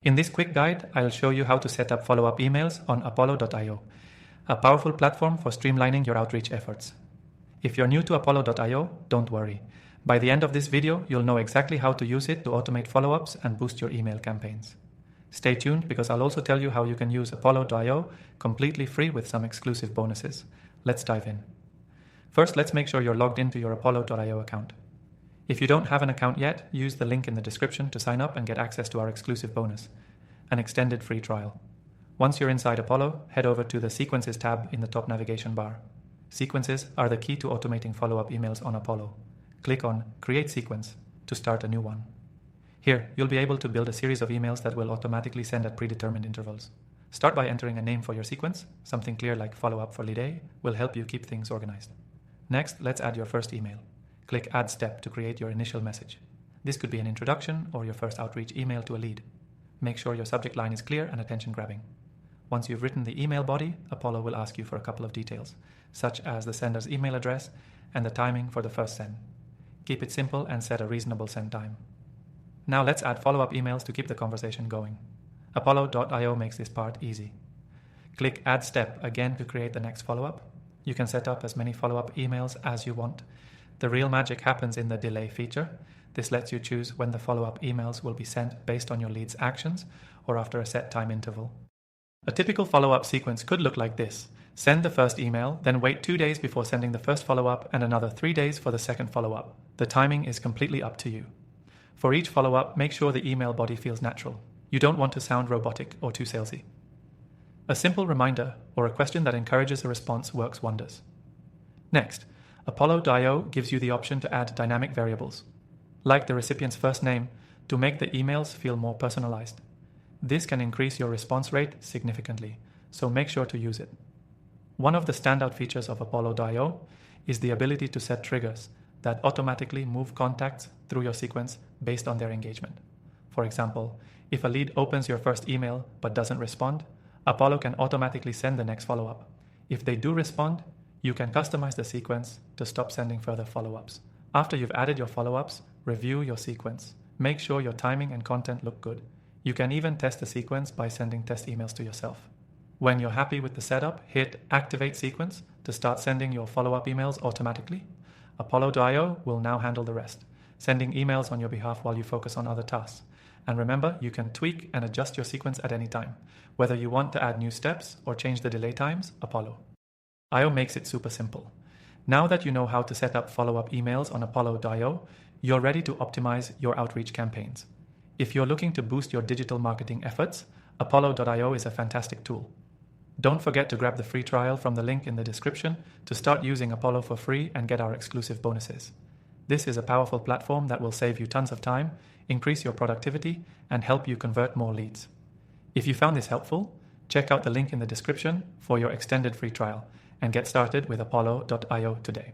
In this quick guide, I'll show you how to set up follow-up emails on Apollo.io, a powerful platform for streamlining your outreach efforts. If you're new to Apollo.io, don't worry. By the end of this video, you'll know exactly how to use it to automate follow-ups and boost your email campaigns. Stay tuned because I'll also tell you how you can use Apollo.io completely free with some exclusive bonuses. Let's dive in. First, let's make sure you're logged into your Apollo.io account. If you don't have an account yet, use the link in the description to sign up and get access to our exclusive bonus, an extended free trial. Once you're inside Apollo, head over to the Sequences tab in the top navigation bar. Sequences are the key to automating follow-up emails on Apollo. Click on Create Sequence to start a new one. Here, you'll be able to build a series of emails that will automatically send at predetermined intervals. Start by entering a name for your sequence. Something clear like Follow-up for Lead A will help you keep things organized. Next, let's add your first email. Click Add Step to create your initial message. This could be an introduction or your first outreach email to a lead. Make sure your subject line is clear and attention-grabbing. Once you've written the email body, Apollo will ask you for a couple of details, such as the sender's email address and the timing for the first send. Keep it simple and set a reasonable send time. Now let's add follow-up emails to keep the conversation going. Apollo.io makes this part easy. Click Add Step again to create the next follow-up. You can set up as many follow-up emails as you want. The real magic happens in the delay feature. This lets you choose when the follow-up emails will be sent based on your lead's actions or after a set time interval. A typical follow-up sequence could look like this. Send the first email, then wait 2 days before sending the first follow-up and another 3 days for the second follow-up. The timing is completely up to you. For each follow-up, make sure the email body feels natural. You don't want to sound robotic or too salesy. A simple reminder or a question that encourages a response works wonders. Next, Apollo.io gives you the option to add dynamic variables, like the recipient's first name, to make the emails feel more personalized. This can increase your response rate significantly, so make sure to use it. One of the standout features of Apollo.io is the ability to set triggers that automatically move contacts through your sequence based on their engagement. For example, if a lead opens your first email but doesn't respond, Apollo can automatically send the next follow-up. If they do respond, you can customize the sequence to stop sending further follow-ups. After you've added your follow-ups, review your sequence. Make sure your timing and content look good. You can even test the sequence by sending test emails to yourself. When you're happy with the setup, hit Activate Sequence to start sending your follow-up emails automatically. Apollo.io will now handle the rest, sending emails on your behalf while you focus on other tasks. And remember, you can tweak and adjust your sequence at any time. Whether you want to add new steps or change the delay times, Apollo.io makes it super simple. Now that you know how to set up follow-up emails on Apollo.io, you're ready to optimize your outreach campaigns. If you're looking to boost your digital marketing efforts, Apollo.io is a fantastic tool. Don't forget to grab the free trial from the link in the description to start using Apollo for free and get our exclusive bonuses. This is a powerful platform that will save you tons of time, increase your productivity, and help you convert more leads. If you found this helpful, check out the link in the description for your extended free trial and get started with Apollo.io today.